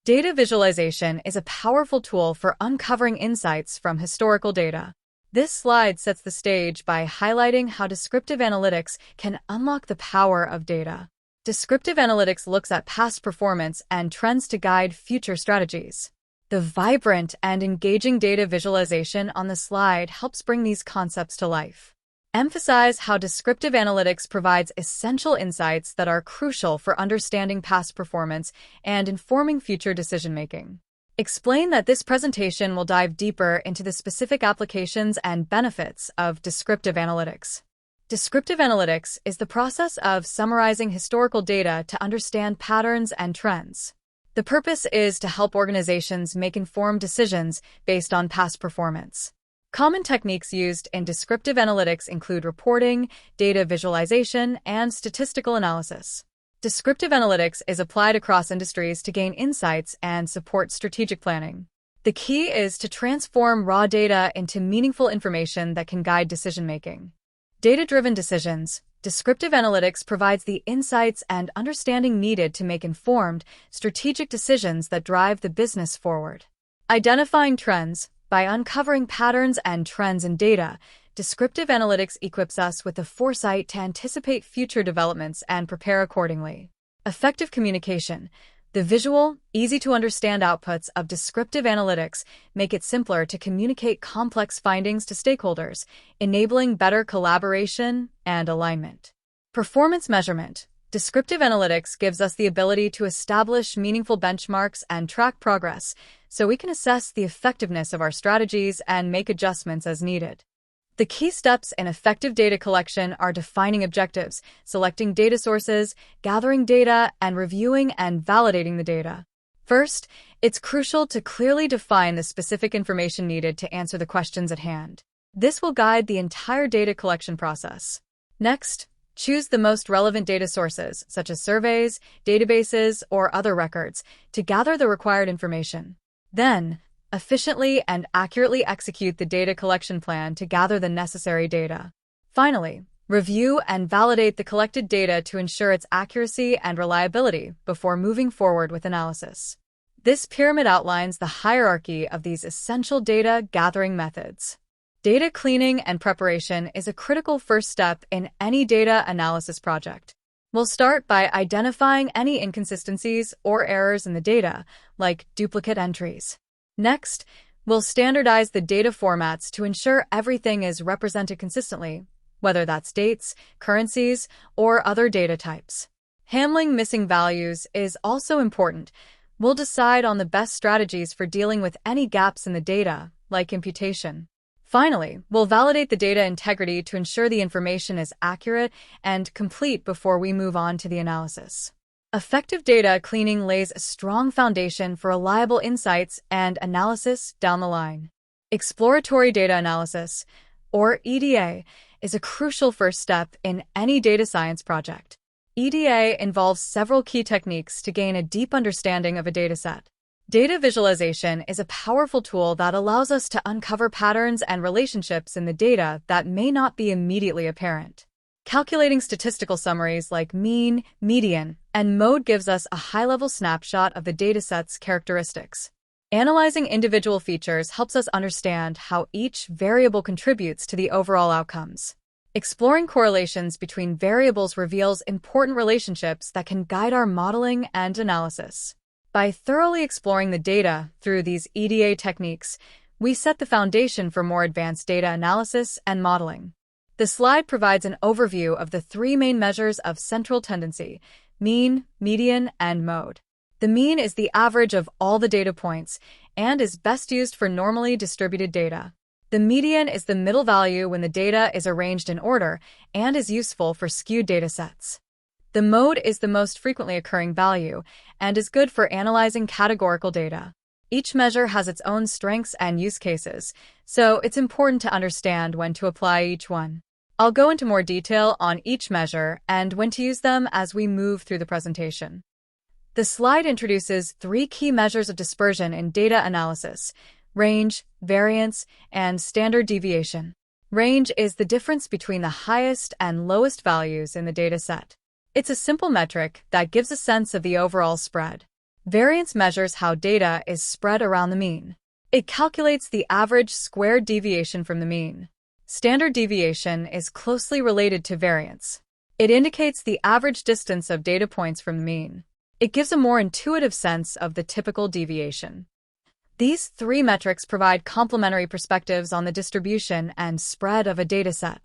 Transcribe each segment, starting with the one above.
Data visualization is a powerful tool for uncovering insights from historical data. This slide sets the stage by highlighting how descriptive analytics can unlock the power of data. Descriptive analytics looks at past performance and trends to guide future strategies. The vibrant and engaging data visualization on the slide helps bring these concepts to life. Emphasize how descriptive analytics provides essential insights that are crucial for understanding past performance and informing future decision-making. Explain that this presentation will dive deeper into the specific applications and benefits of descriptive analytics. Descriptive analytics is the process of summarizing historical data to understand patterns and trends. The purpose is to help organizations make informed decisions based on past performance. Common techniques used in descriptive analytics include reporting, data visualization, and statistical analysis. Descriptive analytics is applied across industries to gain insights and support strategic planning. The key is to transform raw data into meaningful information that can guide decision-making. Data-driven decisions. Descriptive analytics provides the insights and understanding needed to make informed, strategic decisions that drive the business forward. Identifying trends. By uncovering patterns and trends in data, descriptive analytics equips us with the foresight to anticipate future developments and prepare accordingly. Effective communication. The visual, easy-to-understand outputs of descriptive analytics make it simpler to communicate complex findings to stakeholders, enabling better collaboration and alignment. Performance measurement. Descriptive analytics gives us the ability to establish meaningful benchmarks and track progress, so we can assess the effectiveness of our strategies and make adjustments as needed. The key steps in effective data collection are defining objectives, selecting data sources, gathering data, and reviewing and validating the data. First, it's crucial to clearly define the specific information needed to answer the questions at hand. This will guide the entire data collection process. Next, choose the most relevant data sources, such as surveys, databases, or other records, to gather the required information. Then, efficiently and accurately execute the data collection plan to gather the necessary data. Finally, review and validate the collected data to ensure its accuracy and reliability before moving forward with analysis. This pyramid outlines the hierarchy of these essential data gathering methods. Data cleaning and preparation is a critical first step in any data analysis project. We'll start by identifying any inconsistencies or errors in the data, like duplicate entries. Next, we'll standardize the data formats to ensure everything is represented consistently, whether that's dates, currencies, or other data types. Handling missing values is also important. We'll decide on the best strategies for dealing with any gaps in the data, like imputation. Finally, we'll validate the data integrity to ensure the information is accurate and complete before we move on to the analysis. Effective data cleaning lays a strong foundation for reliable insights and analysis down the line. Exploratory data analysis, or EDA, is a crucial first step in any data science project. EDA involves several key techniques to gain a deep understanding of a dataset. Data visualization is a powerful tool that allows us to uncover patterns and relationships in the data that may not be immediately apparent. Calculating statistical summaries like mean, median, and mode gives us a high-level snapshot of the dataset's characteristics. Analyzing individual features helps us understand how each variable contributes to the overall outcomes. Exploring correlations between variables reveals important relationships that can guide our modeling and analysis. By thoroughly exploring the data through these EDA techniques, we set the foundation for more advanced data analysis and modeling. The slide provides an overview of the three main measures of central tendency: mean, median, and mode. The mean is the average of all the data points and is best used for normally distributed data. The median is the middle value when the data is arranged in order and is useful for skewed data sets. The mode is the most frequently occurring value and is good for analyzing categorical data. Each measure has its own strengths and use cases, so it's important to understand when to apply each one. I'll go into more detail on each measure and when to use them as we move through the presentation. The slide introduces three key measures of dispersion in data analysis: range, variance, and standard deviation. Range is the difference between the highest and lowest values in the data set. It's a simple metric that gives a sense of the overall spread. Variance measures how data is spread around the mean. It calculates the average squared deviation from the mean. Standard deviation is closely related to variance. It indicates the average distance of data points from the mean. It gives a more intuitive sense of the typical deviation. These three metrics provide complementary perspectives on the distribution and spread of a dataset.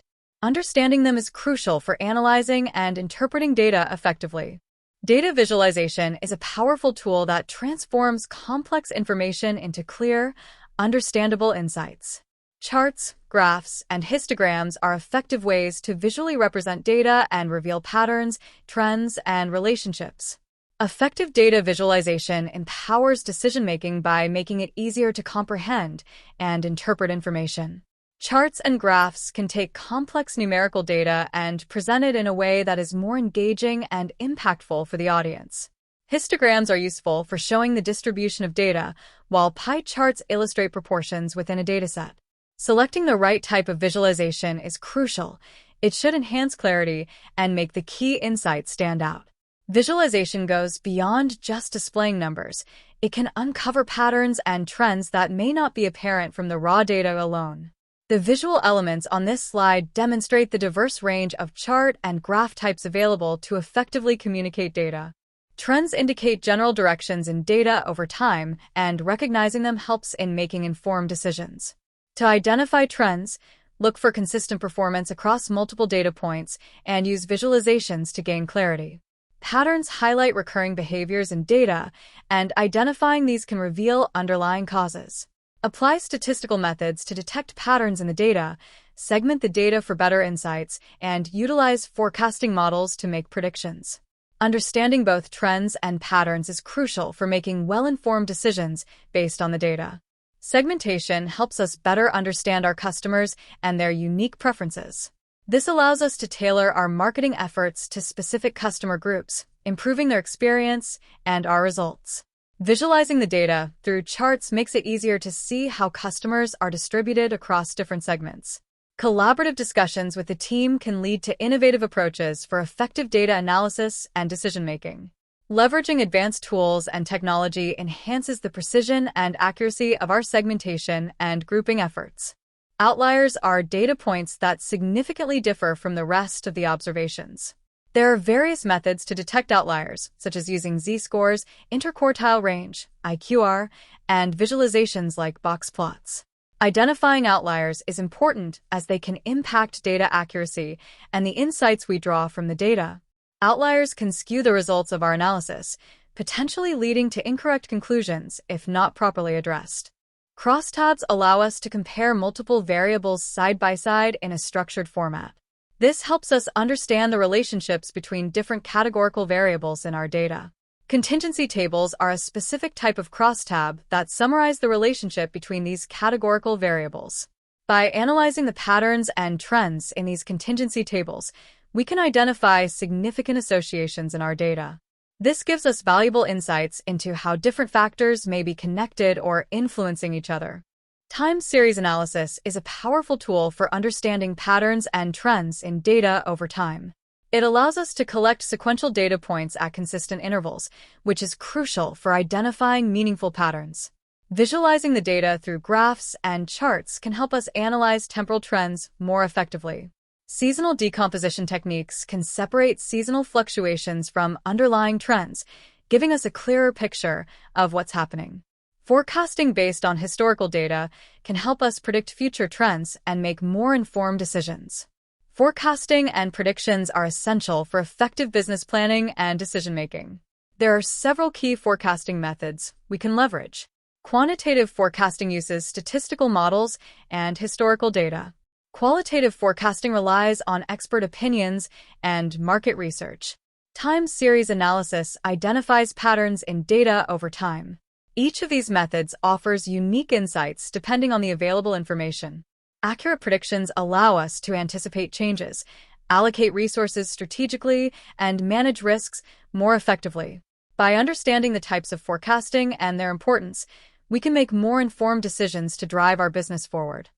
Understanding them is crucial for analyzing and interpreting data effectively. Data visualization is a powerful tool that transforms complex information into clear, understandable insights. Charts, graphs, and histograms are effective ways to visually represent data and reveal patterns, trends, and relationships. Effective data visualization empowers decision-making by making it easier to comprehend and interpret information. Charts and graphs can take complex numerical data and present it in a way that is more engaging and impactful for the audience. Histograms are useful for showing the distribution of data, while pie charts illustrate proportions within a dataset. Selecting the right type of visualization is crucial. It should enhance clarity and make the key insights stand out. Visualization goes beyond just displaying numbers. It can uncover patterns and trends that may not be apparent from the raw data alone. The visual elements on this slide demonstrate the diverse range of chart and graph types available to effectively communicate data. Trends indicate general directions in data over time, and recognizing them helps in making informed decisions. To identify trends, look for consistent performance across multiple data points and use visualizations to gain clarity. Patterns highlight recurring behaviors in data, and identifying these can reveal underlying causes. Apply statistical methods to detect patterns in the data, segment the data for better insights, and utilize forecasting models to make predictions. Understanding both trends and patterns is crucial for making well-informed decisions based on the data. Segmentation helps us better understand our customers and their unique preferences. This allows us to tailor our marketing efforts to specific customer groups, improving their experience and our results. Visualizing the data through charts makes it easier to see how customers are distributed across different segments. Collaborative discussions with the team can lead to innovative approaches for effective data analysis and decision-making. Leveraging advanced tools and technology enhances the precision and accuracy of our segmentation and grouping efforts. Outliers are data points that significantly differ from the rest of the observations. There are various methods to detect outliers, such as using z-scores, interquartile range, IQR, and visualizations like box plots. Identifying outliers is important as they can impact data accuracy and the insights we draw from the data. Outliers can skew the results of our analysis, potentially leading to incorrect conclusions if not properly addressed. Crosstabs allow us to compare multiple variables side by side in a structured format. This helps us understand the relationships between different categorical variables in our data. Contingency tables are a specific type of crosstab that summarize the relationship between these categorical variables. By analyzing the patterns and trends in these contingency tables, we can identify significant associations in our data. This gives us valuable insights into how different factors may be connected or influencing each other. Time series analysis is a powerful tool for understanding patterns and trends in data over time. It allows us to collect sequential data points at consistent intervals, which is crucial for identifying meaningful patterns. Visualizing the data through graphs and charts can help us analyze temporal trends more effectively. Seasonal decomposition techniques can separate seasonal fluctuations from underlying trends, giving us a clearer picture of what's happening. Forecasting based on historical data can help us predict future trends and make more informed decisions. Forecasting and predictions are essential for effective business planning and decision-making. There are several key forecasting methods we can leverage. Quantitative forecasting uses statistical models and historical data. Qualitative forecasting relies on expert opinions and market research. Time series analysis identifies patterns in data over time. Each of these methods offers unique insights depending on the available information. Accurate predictions allow us to anticipate changes, allocate resources strategically, and manage risks more effectively. By understanding the types of forecasting and their importance, we can make more informed decisions to drive our business forward.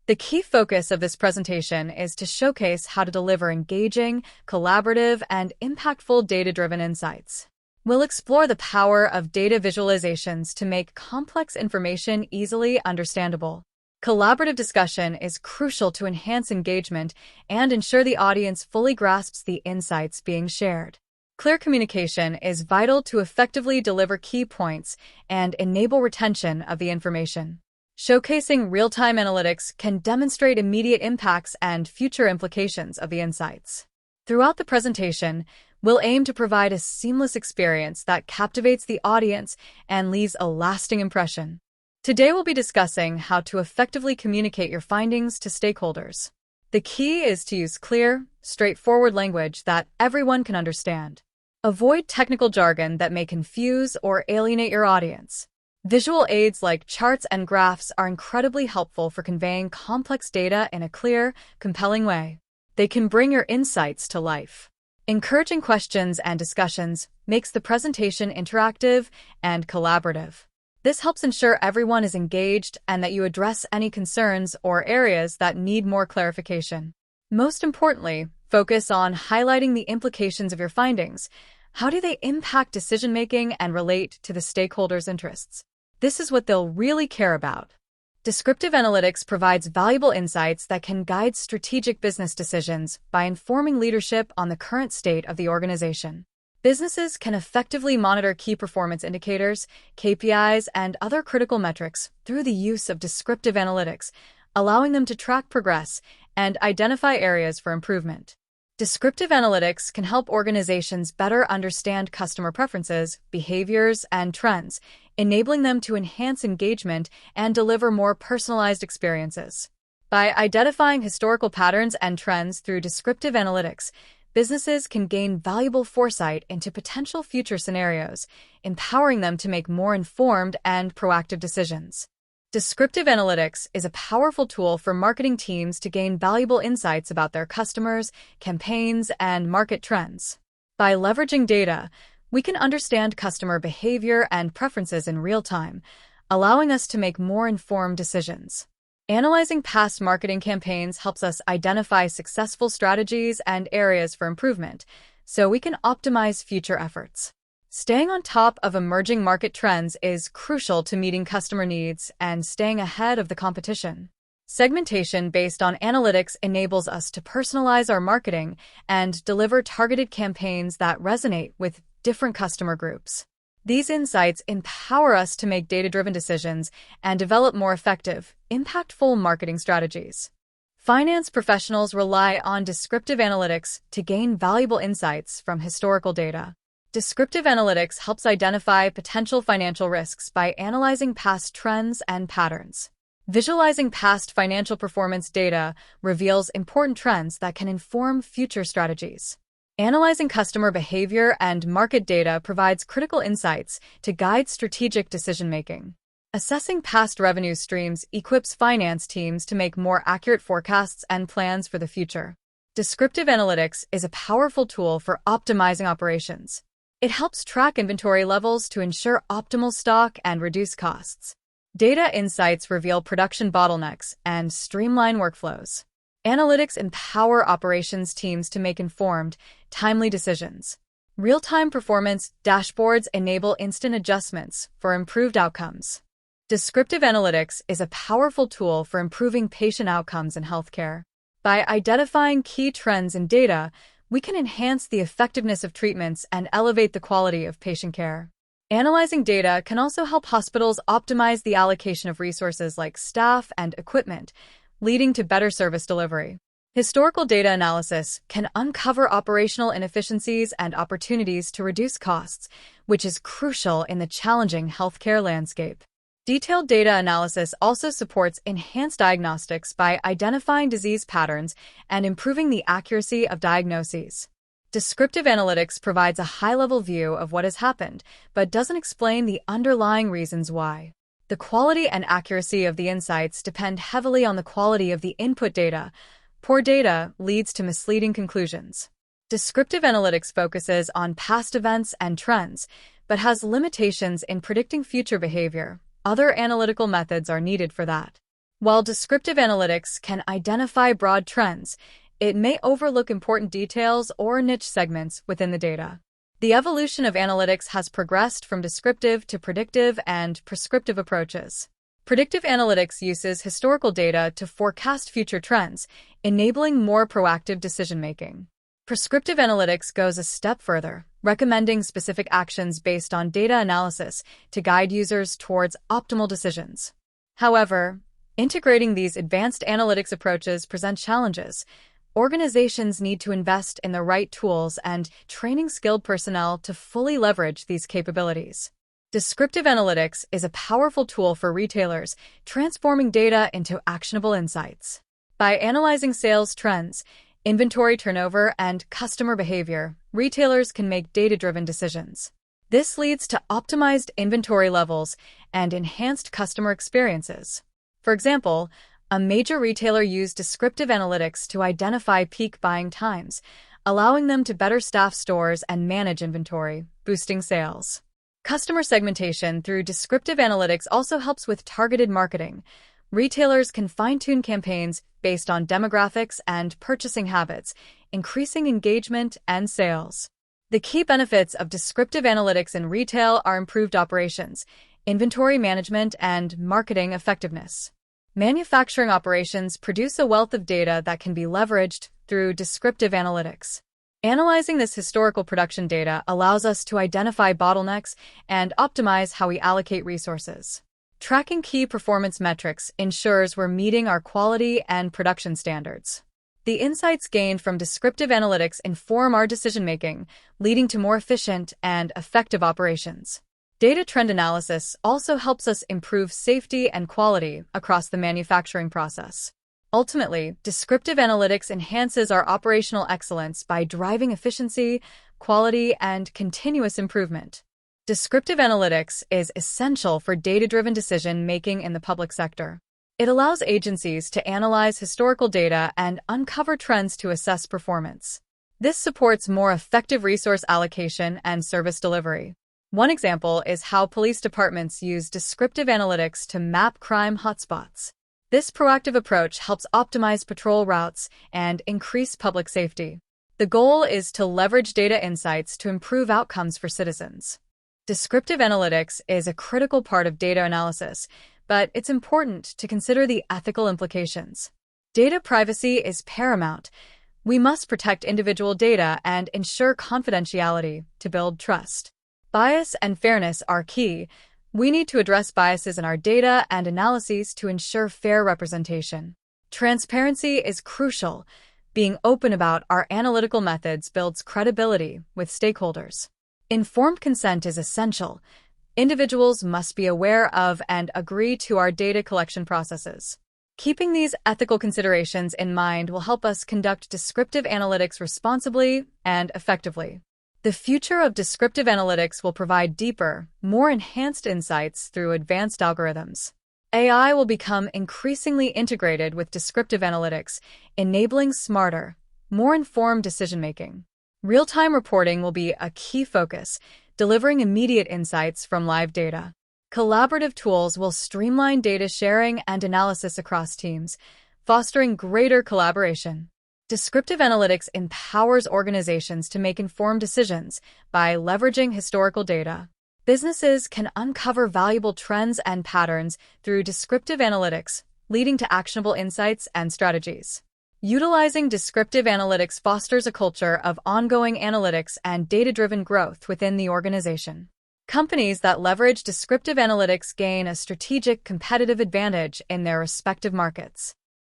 The key focus of this presentation is to showcase how to deliver engaging, collaborative, and impactful data-driven insights. We'll explore the power of data visualizations to make complex information easily understandable. Collaborative discussion is crucial to enhance engagement and ensure the audience fully grasps the insights being shared. Clear communication is vital to effectively deliver key points and enable retention of the information. Showcasing real-time analytics can demonstrate immediate impacts and future implications of the insights. Throughout the presentation, we'll aim to provide a seamless experience that captivates the audience and leaves a lasting impression. Today we'll be discussing how to effectively communicate your findings to stakeholders. The key is to use clear, straightforward language that everyone can understand. Avoid technical jargon that may confuse or alienate your audience. Visual aids like charts and graphs are incredibly helpful for conveying complex data in a clear, compelling way. They can bring your insights to life. Encouraging questions and discussions makes the presentation interactive and collaborative. This helps ensure everyone is engaged and that you address any concerns or areas that need more clarification. Most importantly, focus on highlighting the implications of your findings. How do they impact decision-making and relate to the stakeholders' interests? This is what they'll really care about. Descriptive analytics provides valuable insights that can guide strategic business decisions by informing leadership on the current state of the organization. Businesses can effectively monitor key performance indicators, KPIs, and other critical metrics through the use of descriptive analytics, allowing them to track progress and identify areas for improvement. Descriptive analytics can help organizations better understand customer preferences, behaviors, and trends, enabling them to enhance engagement and deliver more personalized experiences. By identifying historical patterns and trends through descriptive analytics, businesses can gain valuable foresight into potential future scenarios, empowering them to make more informed and proactive decisions. Descriptive analytics is a powerful tool for marketing teams to gain valuable insights about their customers, campaigns, and market trends. By leveraging data, we can understand customer behavior and preferences in real time, allowing us to make more informed decisions. Analyzing past marketing campaigns helps us identify successful strategies and areas for improvement, so we can optimize future efforts. Staying on top of emerging market trends is crucial to meeting customer needs and staying ahead of the competition. Segmentation based on analytics enables us to personalize our marketing and deliver targeted campaigns that resonate with different customer groups. These insights empower us to make data-driven decisions and develop more effective, impactful marketing strategies. Finance professionals rely on descriptive analytics to gain valuable insights from historical data. Descriptive analytics helps identify potential financial risks by analyzing past trends and patterns. Visualizing past financial performance data reveals important trends that can inform future strategies. Analyzing customer behavior and market data provides critical insights to guide strategic decision-making. Assessing past revenue streams equips finance teams to make more accurate forecasts and plans for the future. Descriptive analytics is a powerful tool for optimizing operations. It helps track inventory levels to ensure optimal stock and reduce costs. Data insights reveal production bottlenecks and streamline workflows. Analytics empower operations teams to make informed, timely decisions. Real-time performance dashboards enable instant adjustments for improved outcomes. Descriptive analytics is a powerful tool for improving patient outcomes in healthcare. By identifying key trends in data, we can enhance the effectiveness of treatments and elevate the quality of patient care. Analyzing data can also help hospitals optimize the allocation of resources like staff and equipment, leading to better service delivery. Historical data analysis can uncover operational inefficiencies and opportunities to reduce costs, which is crucial in the challenging healthcare landscape. Detailed data analysis also supports enhanced diagnostics by identifying disease patterns and improving the accuracy of diagnoses. Descriptive analytics provides a high-level view of what has happened, but doesn't explain the underlying reasons why. The quality and accuracy of the insights depend heavily on the quality of the input data. Poor data leads to misleading conclusions. Descriptive analytics focuses on past events and trends, but has limitations in predicting future behavior. Other analytical methods are needed for that. While descriptive analytics can identify broad trends, it may overlook important details or niche segments within the data. The evolution of analytics has progressed from descriptive to predictive and prescriptive approaches. Predictive analytics uses historical data to forecast future trends, enabling more proactive decision-making. Prescriptive analytics goes a step further, recommending specific actions based on data analysis to guide users towards optimal decisions. However, integrating these advanced analytics approaches presents challenges. Organizations need to invest in the right tools and training skilled personnel to fully leverage these capabilities. Descriptive analytics is a powerful tool for retailers, transforming data into actionable insights. By analyzing sales trends, inventory turnover, and customer behavior, retailers can make data-driven decisions. This leads to optimized inventory levels and enhanced customer experiences. For example, a major retailer used descriptive analytics to identify peak buying times, allowing them to better staff stores and manage inventory, boosting sales. Customer segmentation through descriptive analytics also helps with targeted marketing. Retailers can fine-tune campaigns based on demographics and purchasing habits, increasing engagement and sales. The key benefits of descriptive analytics in retail are improved operations, inventory management, and marketing effectiveness. Manufacturing operations produce a wealth of data that can be leveraged through descriptive analytics. Analyzing this historical production data allows us to identify bottlenecks and optimize how we allocate resources. Tracking key performance metrics ensures we're meeting our quality and production standards. The insights gained from descriptive analytics inform our decision-making, leading to more efficient and effective operations. Data trend analysis also helps us improve safety and quality across the manufacturing process. Ultimately, descriptive analytics enhances our operational excellence by driving efficiency, quality, and continuous improvement. Descriptive analytics is essential for data-driven decision-making in the public sector. It allows agencies to analyze historical data and uncover trends to assess performance. This supports more effective resource allocation and service delivery. One example is how police departments use descriptive analytics to map crime hotspots. This proactive approach helps optimize patrol routes and increase public safety. The goal is to leverage data insights to improve outcomes for citizens. Descriptive analytics is a critical part of data analysis, but it's important to consider the ethical implications. Data privacy is paramount. We must protect individual data and ensure confidentiality to build trust. Bias and fairness are key. We need to address biases in our data and analyses to ensure fair representation. Transparency is crucial. Being open about our analytical methods builds credibility with stakeholders. Informed consent is essential. Individuals must be aware of and agree to our data collection processes. Keeping these ethical considerations in mind will help us conduct descriptive analytics responsibly and effectively. The future of descriptive analytics will provide deeper, more enhanced insights through advanced algorithms. AI will become increasingly integrated with descriptive analytics, enabling smarter, more informed decision-making. Real-time reporting will be a key focus, delivering immediate insights from live data. Collaborative tools will streamline data sharing and analysis across teams, fostering greater collaboration. Descriptive analytics empowers organizations to make informed decisions by leveraging historical data. Businesses can uncover valuable trends and patterns through descriptive analytics, leading to actionable insights and strategies. Utilizing descriptive analytics fosters a culture of ongoing analytics and data-driven growth within the organization. Companies that leverage descriptive analytics gain a strategic competitive advantage in their respective markets.